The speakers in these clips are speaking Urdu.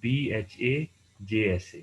BHAJSA।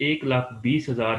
1,20,000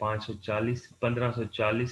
1540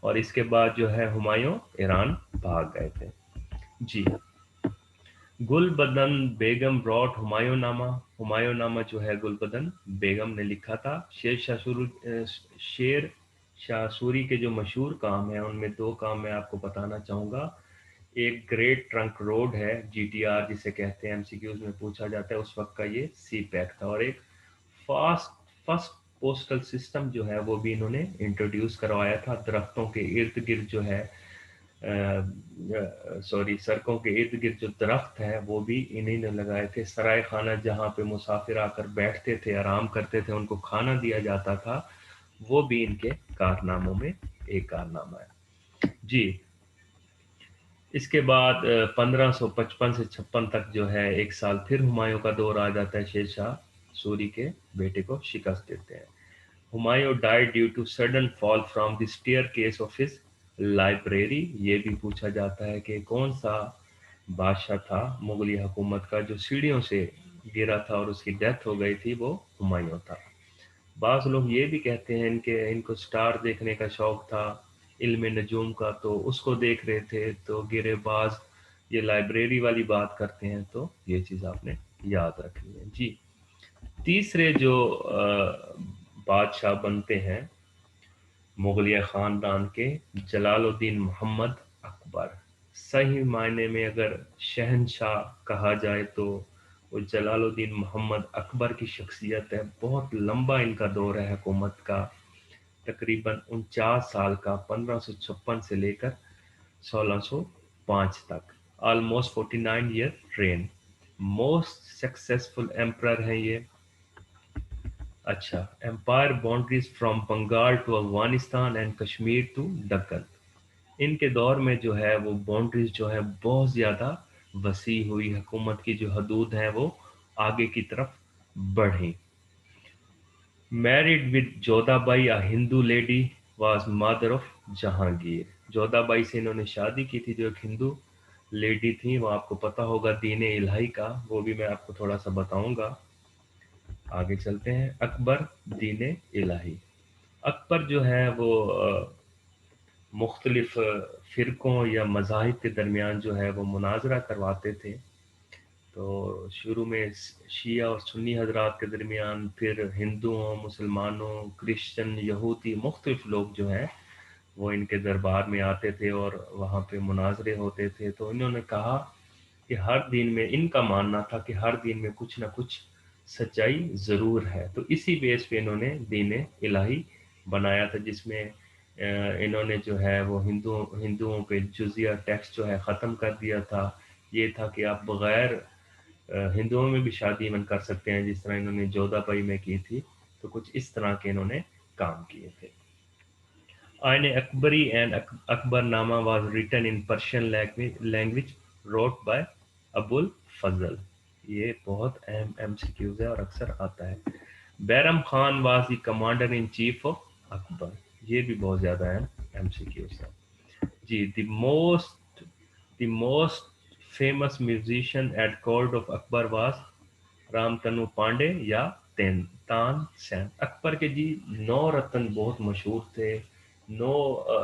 اور اس کے بعد جو ہے ہمایوں ایران بھاگ گئے تھے. جی. گل بدن بیگم راٹ ہمایوں نامہ. ہمایوں نامہ جو ہے گل بدن بیگم نے لکھا تھا. شیر شاہ سوری کے جو مشہور کام ہیں ان میں دو کام میں آپ کو بتانا چاہوں گا. ایک گریٹ ٹرنک روڈ ہے جی ٹی آر جسے کہتے ہیں, ایم سی کیوز میں پوچھا جاتا ہے, اس وقت کا یہ سی پیک تھا. اور ایک فسٹ پوسٹل سسٹم جو ہے وہ بھی انہوں نے انٹروڈیوس کروایا تھا. درختوں کے ارد گرد جو ہے سڑکوں کے ارد گرد جو درخت ہے وہ بھی انہی نے لگائے تھے. سرائے خانہ جہاں پہ مسافر آ کر بیٹھتے تھے, آرام کرتے تھے, ان کو کھانا دیا جاتا تھا, وہ بھی ان کے کارناموں میں ایک کارنامہ ہے. جی. اس کے بعد 1555 سے 56 تک جو ہے ایک سال پھر ہمایوں کا دور آ جاتا ہے. شیر شاہ سوری کے بیٹے کو شکست دیتے ہیں. Humayun died due to sudden fall from the staircase of his library. یہ بھی پوچھا جاتا ہے کہ کون سا بادشاہ تھا مغلیہ حکومت کا جو سیڑھیوں سے گرا تھا اور اس کی ڈیتھ ہو گئی تھی. وہ ہمایوں تھا. بعض لوگ یہ بھی کہتے ہیں کہ ان کو سٹار دیکھنے کا شوق تھا, علم نجوم کا, تو اس کو دیکھ رہے تھے تو گرے. باز یہ لائبریری والی بات کرتے ہیں, تو یہ چیز آپ نے یاد رکھنی ہے. جی. تیسرے جو بادشاہ بنتے ہیں مغلیہ خاندان کے, جلال الدین محمد اکبر. صحیح معنی میں اگر شہنشاہ کہا جائے تو وہ جلال الدین محمد اکبر کی شخصیت ہے. بہت لمبا ان کا دور ہے حکومت کا, تقریباً 49 سال کا, 1556 سے لے کر 1605 تک. Almost 49 year reign. Most successful emperor ہیں یہ. اچھا. Empire boundaries from Bengal to Afghanistan and Kashmir to Deccan. ان کے دور میں جو ہے وہ باؤنڈریز جو ہے بہت زیادہ وسیع ہوئی. حکومت کی جو حدود ہیں وہ آگے کی طرف بڑھی. Married with Jodhaa by, a Hindu lady, was مادر آف جہانگیر. جودھا بائی سے انہوں نے شادی کی تھی جو ایک ہندو لیڈی تھی. وہ آپ کو پتہ ہوگا دین الہی کا, وہ بھی میں آپ کو تھوڑا سا بتاؤں گا. آگے چلتے ہیں. اکبر دین الہی. اکبر جو ہے وہ مختلف فرقوں یا مذاہب کے درمیان جو ہے وہ مناظرہ کرواتے تھے. تو شروع میں شیعہ اور سنی حضرات کے درمیان, پھر ہندوؤں, مسلمانوں, کرسچن, یہودی, مختلف لوگ جو ہیں وہ ان کے دربار میں آتے تھے اور وہاں پہ مناظرے ہوتے تھے. تو انہوں نے کہا کہ ہر دین میں, ان کا ماننا تھا کہ ہر دین میں کچھ نہ کچھ سچائی ضرور ہے. تو اسی بیس پہ انہوں نے دین الہی بنایا تھا, جس میں انہوں نے جو ہے وہ ہندوؤں پہ جزیہ ٹیکس جو ہے ختم کر دیا تھا. یہ تھا کہ آپ بغیر ہندوؤں میں بھی شادی ایون کر سکتے ہیں, جس طرح انہوں نے جودھا بائی میں کی تھی. تو کچھ اس طرح کے انہوں نے کام کیے تھے. آئین Akbari and Akbarnama was written in Persian language wrote by Abu Fazl. یہ بہت اہم ایم سی کیوز ہے اور اکثر آتا ہے. Bairam Khan was the commander in chief of Akbar. یہ بھی بہت زیادہ اہم ایم سی کیوز ہے. جی. The most famous musician at court of Akbar was Ramtanu Pandey یا تان سین. اکبر کے جی 9 رتن بہت مشہور تھے. 9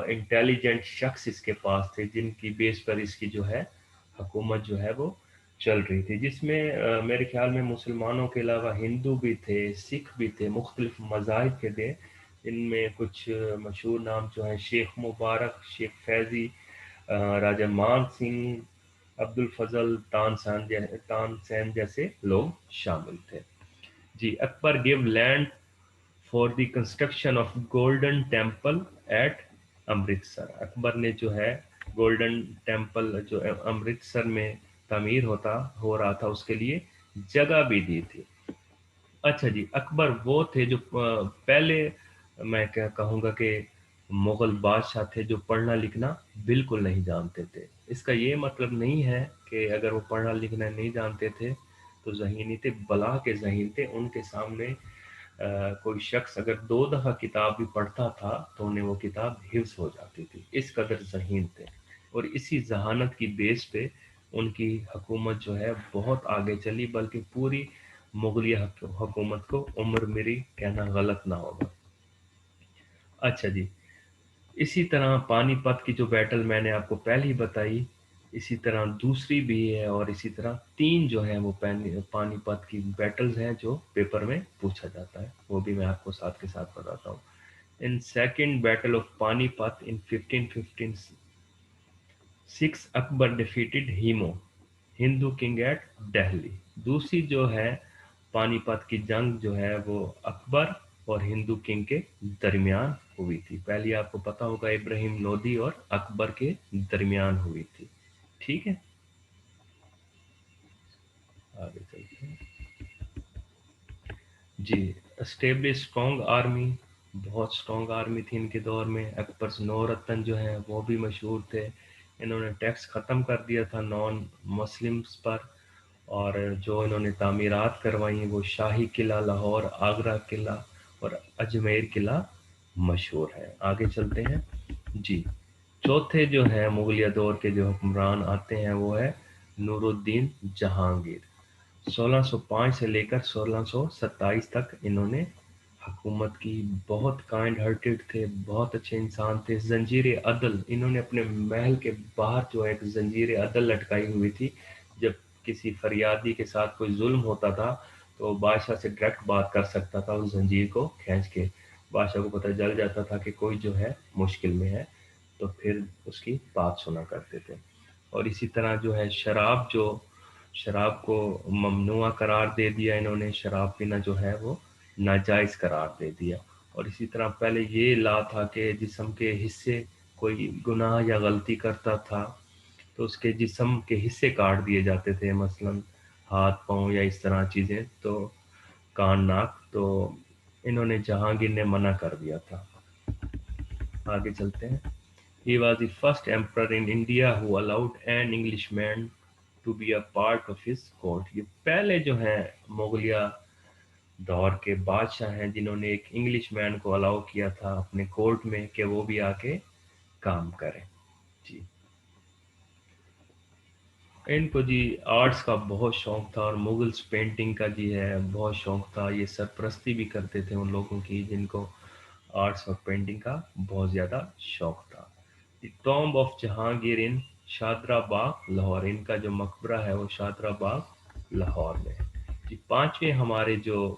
انٹیلیجنٹ شخص اس کے پاس تھے جن کی بیس پر اس کی جو ہے حکومت جو ہے وہ چل رہی تھی, جس میں میرے خیال میں مسلمانوں کے علاوہ ہندو بھی تھے, سکھ بھی تھے, مختلف مذاہب کے تھے. ان میں کچھ مشہور نام جو ہیں شیخ مبارک, شیخ فیضی, راجہ مان سنگھ, عبد الفضل, تان سین جیسے لوگ شامل تھے. جی. Akbar gave land for the construction of Golden Temple at Amritsar. Akbar نے جو ہے گولڈن ٹیمپل جو امرتسر میں تعمیر ہو رہا تھا اس کے لیے جگہ بھی دی تھی. اچھا جی. اکبر وہ تھے جو پہلے, میں کیا کہوں گا کہ مغل بادشاہ تھے جو پڑھنا لکھنا بالکل نہیں جانتے تھے. اس کا یہ مطلب نہیں ہے کہ اگر وہ پڑھنا لکھنا نہیں جانتے تھے تو ذہینی تھے, بلا کے ذہین تھے. ان کے سامنے کوئی شخص اگر 2 دفعہ کتاب بھی پڑھتا تھا تو انہیں وہ کتاب حفظ ہو جاتی تھی. اس قدر ذہین تھے, اور اسی ذہانت کی بیس پہ ان کی حکومت جو ہے بہت آگے چلی, بلکہ پوری مغلیہ حکومت کو عمر مری کہنا غلط نہ ہوگا. اچھا جی. اسی طرح پانی پت کی جو بیٹل میں نے آپ کو پہلے ہی بتائی، اسی طرح دوسری بھی ہے، اور اسی طرح تین جو ہیں وہ پانی پت کی بیٹلز ہیں جو پیپر میں پوچھا جاتا ہے، وہ بھی میں آپ کو ساتھ کے ساتھ بتاتا ہوں. In second battle of Panipat in 1556 Akbar defeated Hemu Hindu king at Delhi. دوسری جو ہے پانی پت کی جنگ جو ہے وہ اکبر اور ہندو کنگ کے درمیان ہوئی تھی. پہلی آپ کو پتا ہوگا ابراہیم لودھی اور اکبر کے درمیان ہوئی تھی. ٹھیک ہے، آگے چلتے ہیں. جی، اسٹیبلش اسٹرانگ آرمی، بہت اسٹرانگ آرمی تھی ان کے دور میں. اکبر نو رتن جو ہیں وہ بھی مشہور تھے. انہوں نے ٹیکس ختم کر دیا تھا نان مسلمس پر، اور جو انہوں نے تعمیرات کروائی وہ شاہی قلعہ لاہور، آگرہ قلعہ اور اجمیر قلعہ مشہور ہے. آگے چلتے ہیں. جی، چوتھے جو ہیں مغلیہ دور کے جو حکمران آتے ہیں وہ ہے نور الدین جہانگیر. 1605 سے لے کر 1627 تک انہوں نے حکومت کی. بہت کائنڈ ہارٹیڈ تھے، بہت اچھے انسان تھے. زنجیر عدل، انہوں نے اپنے محل کے باہر جو ایک زنجیر عدل لٹکائی ہوئی تھی. جب کسی فریادی کے ساتھ کوئی ظلم ہوتا تھا تو بادشاہ سے ڈائریکٹ بات کر سکتا تھا اس زنجیر کو کھینچ کے. بادشاہ کو پتہ چل جاتا تھا کہ کوئی جو ہے مشکل میں ہے، تو پھر اس کی بات سنا کرتے تھے. اور اسی طرح جو ہے شراب کو ممنوع قرار دے دیا انہوں نے. شراب پینا جو ہے وہ ناجائز قرار دے دیا. اور اسی طرح پہلے یہ لا تھا کہ جسم کے حصے، کوئی گناہ یا غلطی کرتا تھا تو اس کے جسم کے حصے کاٹ دیے جاتے تھے، مثلا ہاتھ پاؤں یا اس طرح چیزیں، تو کان ناک. تو انہوں نے جہانگیر نے منع کر دیا تھا. آگے چلتے ہیں. He was the first emperor in India who allowed an Englishman to be a part of his court. یہ پہلے جو ہیں مغلیہ دور کے بادشاہ ہیں جنہوں نے ایک انگلش مین کو الاؤ کیا تھا اپنے کورٹ میں کہ وہ بھی آ کے کام کریں. جی، ان کو جی آرٹس کا بہت شوق تھا، اور مغلس پینٹنگ کا جی ہے بہت شوق تھا. یہ سرپرستی بھی کرتے تھے ان لوگوں کی جن کو آرٹس اور پینٹنگ کا بہت زیادہ شوق تھا. دی ٹامب آف جہانگیر ان شادرہ باغ لاہور. ان کا جو مقبرہ ہے وہ شادرہ باغ لاہور میں ہے. جی، پانچویں ہمارے جو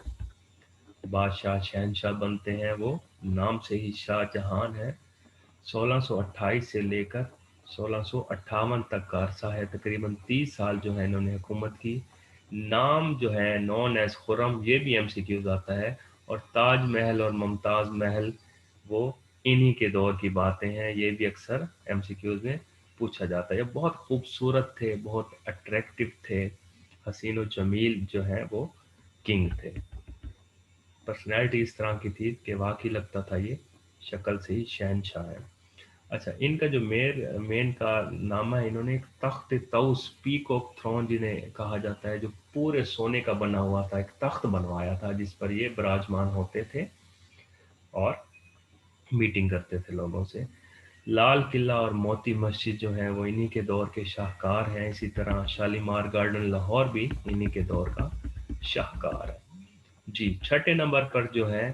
بادشاہ شہنشاہ بنتے ہیں وہ نام سے ہی شاہ جہان ہے. 1628 سے لے کر 1658 تک کا عرصہ ہے، تقریباً 30 سال جو ہے انہوں نے حکومت کی. نام جو ہے نون ایز خرم، یہ بھی ایم سی کیوز آتا ہے. اور تاج محل اور ممتاز محل وہ انہی کے دور کی باتیں ہیں، یہ بھی اکثر ایم سی کیوز میں پوچھا جاتا ہے. یہ بہت خوبصورت تھے، بہت اٹریکٹیو تھے، حسین و جمیل جو ہیں وہ کنگ تھے. پرسنالٹی اس طرح کی تھی کہ واقعی لگتا تھا یہ شکل سے ہی شہنشاہ ہے. اچھا، ان کا جو مین کا نامہ ہے، انہوں نے ایک تخت طوس، پیک آف تھرون جنہیں کہا جاتا ہے، جو پورے سونے کا بنا ہوا تھا، ایک تخت بنوایا تھا جس پر یہ براجمان ہوتے تھے اور میٹنگ کرتے تھے لوگوں سے. لال قلعہ اور موتی مسجد جو ہیں وہ انہی کے دور کے شاہکار ہیں. اسی طرح شالیمار گارڈن لاہور بھی انہی کے دور کا شاہکار ہے. جی، چھٹے نمبر پر جو ہے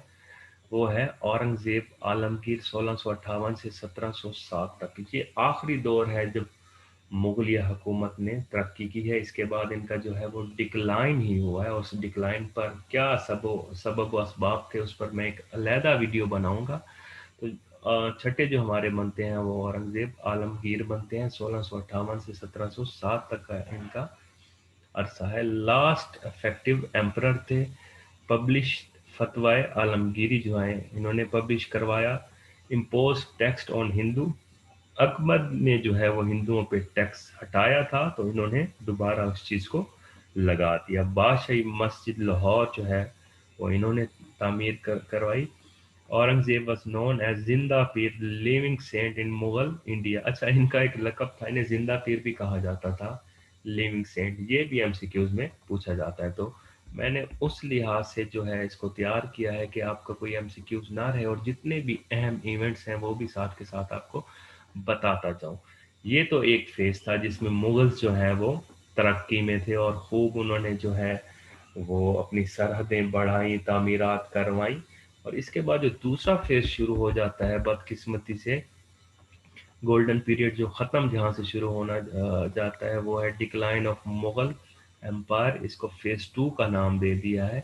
وہ ہے اورنگزیب عالمگیر 1658 سے 1707 تک. یہ آخری دور ہے جب مغلیہ حکومت نے ترقی کی ہے. اس کے بعد ان کا جو ہے وہ ڈکلائن ہی ہوا ہے، اور اس ڈکلائن پر کیا سبب و اسباب تھے اس پر میں ایک علیحدہ ویڈیو بناؤں گا. تو چھٹے جو ہمارے بنتے ہیں وہ اورنگزیب عالمگیر بنتے ہیں. 1658 سے 1707 تک کا ان کا عرصہ ہے. لاسٹ افیکٹو ایمپرر تھے. پبلش فتوائے عالمگیری جو ہیں انہوں نے پبلش کروایا. امپوز ٹیکسٹ آن ہندو. اکبر نے جو ہے وہ ہندوؤں پہ ٹیکس ہٹایا تھا تو انہوں نے دوبارہ اس چیز کو لگا دیا. بادشاہی مسجد لاہور جو ہے وہ انہوں نے تعمیر کروائی. Aurangzeb was known as Zinda Pir, living saint in Mughal India. اچھا، ان کا ایک لقب تھا، انہیں زندہ پیر بھی کہا جاتا تھا، لیونگ سینٹ. یہ بھی ایم سی کیوز میں پوچھا جاتا ہے. تو میں نے اس لحاظ سے جو ہے اس کو تیار کیا ہے کہ آپ کا کوئی ایم سی کیوز نہ رہے، اور جتنے بھی اہم ایونٹس ہیں وہ بھی ساتھ کے ساتھ آپ کو بتاتا جاؤں. یہ تو ایک فیز تھا جس میں مغلز جو ہیں وہ ترقی میں تھے اور خوب انہوں نے جو ہے وہ اپنی سرحدیں بڑھائیں، تعمیرات کروائیں. اور اس کے بعد جو دوسرا فیز شروع ہو جاتا ہے بدقسمتی سے گولڈن پیریڈ جو ختم جہاں سے شروع ہونا جاتا ہے وہ ہے ڈکلائن آف مغل امپائر. اس کو فیز 2 کا نام دے دیا ہے.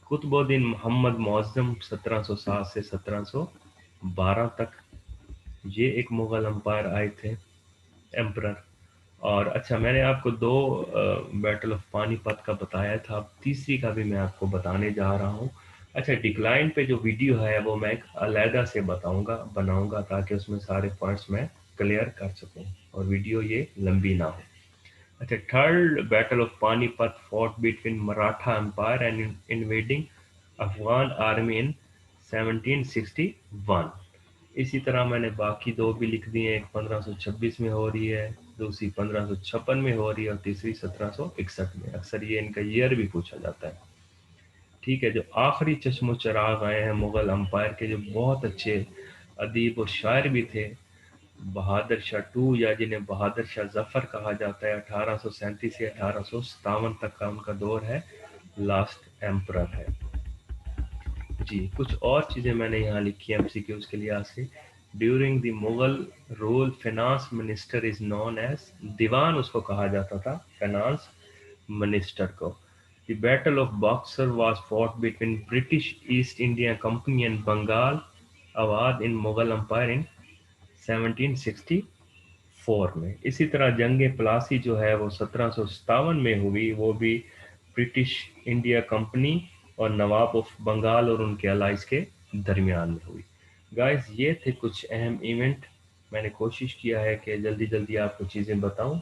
قطب الدین محمد معظم 1707 سے 1712 تک یہ ایک مغل امپائر آئے تھے، ایمپرر. اور اچھا، میں نے آپ کو دو بیٹل آف پانی پت کا بتایا تھا، اب تیسری کا بھی میں آپ کو بتانے جا رہا ہوں. اچھا، ڈکلائن پہ جو ویڈیو ہے وہ میں ایک علیحدہ سے بناؤں گا تاکہ اس میں سارے پوائنٹس میں کلیئر کر سکوں اور ویڈیو یہ لمبی نہ ہو. اچھا، third battle of Panipat fought between Maratha empire and invading Afghan army in 1761. اسی طرح میں نے باقی دو بھی لکھ دی ہیں، ایک 1526 میں ہو رہی ہے، دوسری 1556 میں ہو رہی ہے اور تیسری 1761 میں. اکثر یہ ان کا ایئر بھی پوچھا جاتا ہے. ٹھیک ہے، جو آخری چشم و چراغ آئے ہیں مغل امپائر کے، جو بہت اچھے ادیب و شاعر بھی تھے، بہادر شاہ ٹو یا جنہیں بہادر شاہ ظفر کہا جاتا ہے، 1837 سے 1857 تک کا ان کا دور ہے، لاسٹ ایمپرر ہے. جی، کچھ اور چیزیں میں نے یہاں لکھی ہیں ایم سی کیوز کے لحاظ سے. During the Mughal rule finance minister was known as, دیوان اس کو کہا جاتا تھا، فینانس منسٹر کو. The battle of Buxar was fought between British East India Company and Bengal Awadh and Mughal empire in 1764 میں. اسی طرح جنگ پلاسی جو ہے وہ 1757 میں ہوئی، وہ بھی برٹش انڈیا کمپنی اور نواب آف بنگال اور ان کے الائز کے درمیان میں ہوئی. گائز، یہ تھے کچھ اہم ایونٹ. میں نے کوشش کیا ہے کہ جلدی جلدی آپ کو چیزیں بتاؤں،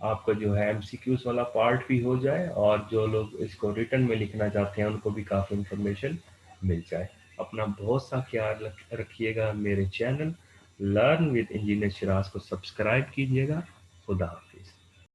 آپ کا جو ہے ایم سی کیوز والا پارٹ بھی ہو جائے اور جو لوگ اس کو ریٹن میں لکھنا چاہتے ہیں ان کو بھی کافی انفارمیشن مل جائے. اپنا بہت سا خیال رکھیے گا. میرے channel learn with engineer Shiraz کو سبسکرائب کیجیے گا. خدا حافظ.